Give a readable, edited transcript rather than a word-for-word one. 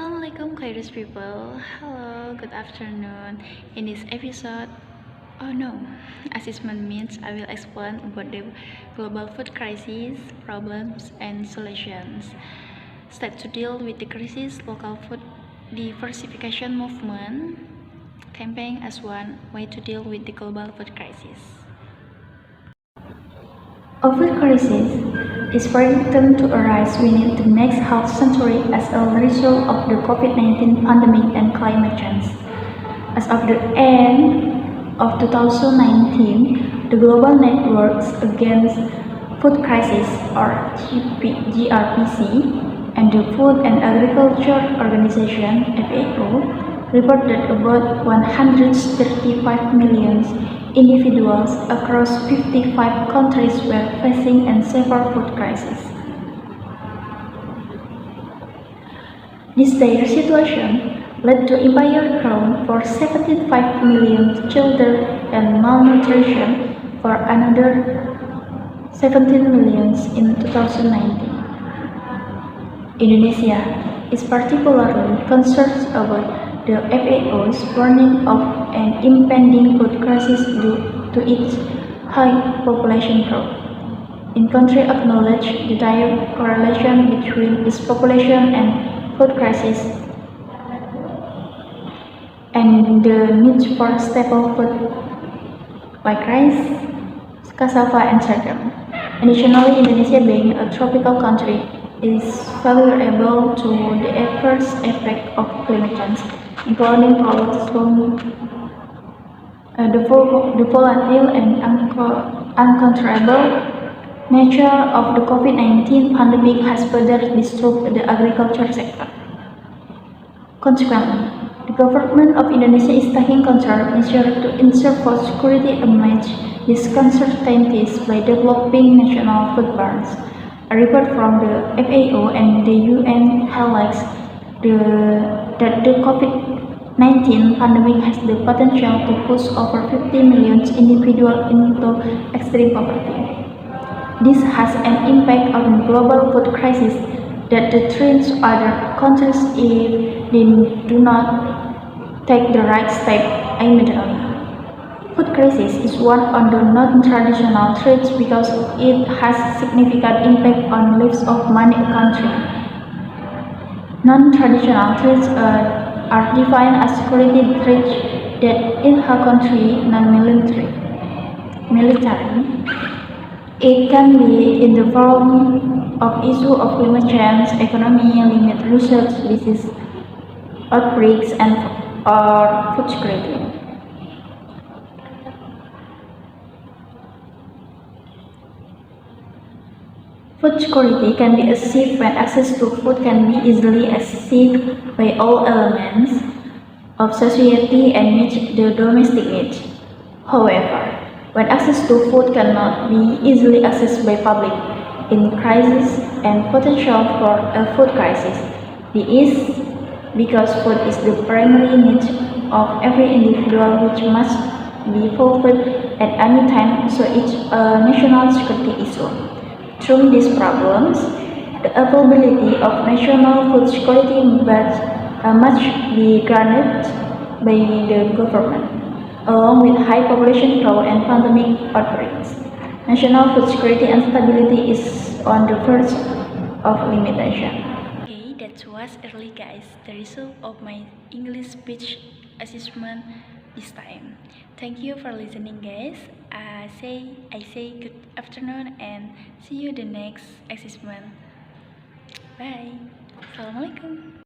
Assalamualaikum Khairus people. Hello, good afternoon. In this episode, assessment means I will explain about the global food crisis, problems, and solutions. Step to deal with the crisis, local food diversification movement, campaign as one way to deal with the global food crisis. A food crisis is predicted to arise within the next half century as a result of the COVID-19 pandemic and climate change. As of the end of 2019, the Global Networks Against Food Crisis, or GRPC, and the Food and Agriculture Organization, FAO, reported about 135 million individuals across 55 countries were facing a severe food crisis. This dire situation led to empire growth for 75 million children and malnutrition for another 17 million in 2019. Indonesia is particularly concerned about the FAO's warning of an impending food crisis due to its high population growth. The country acknowledged the direct correlation between its population and food crisis and the need for staple food like rice, cassava, and sorghum. Additionally, Indonesia being a tropical country is vulnerable to the adverse effects of climate change, including the volatile and uncontrollable nature of the COVID-19 pandemic has further disturbed the agriculture sector. Consequently, the government of Indonesia is taking countermeasures to ensure food security amidst these uncertainties by developing national food banks. A report from the FAO and the UN highlights that the COVID-19 pandemic has the potential to push over 50 million individuals into extreme poverty. This has an impact on the global food crisis that threatens other countries if they do not take the right step immediately. Food crisis is one of the non-traditional threats because it has significant impact on lives of many countries. Non-traditional threats are defined as security threats that in a country non-military. It can be in the form of issues of climate change, economy, limited research, disease outbreaks, or food security. Food security can be achieved when access to food can be easily accessed by all elements of society and meet the domestic needs. However, when access to food cannot be easily accessed by public in crisis and potential for a food crisis, this is because food is the primary need of every individual which must be fulfilled at any time, so it's a national security issue. Through these problems, the availability of national food security must be granted by the government. Along with high population growth and pandemic outbreaks, national food security and stability is on the verge of limitation. Okay, that was early guys, the result of my English speech assessment this time. Thank you for listening guys. I say good afternoon and see you the next assessment. Bye. Assalamualaikum.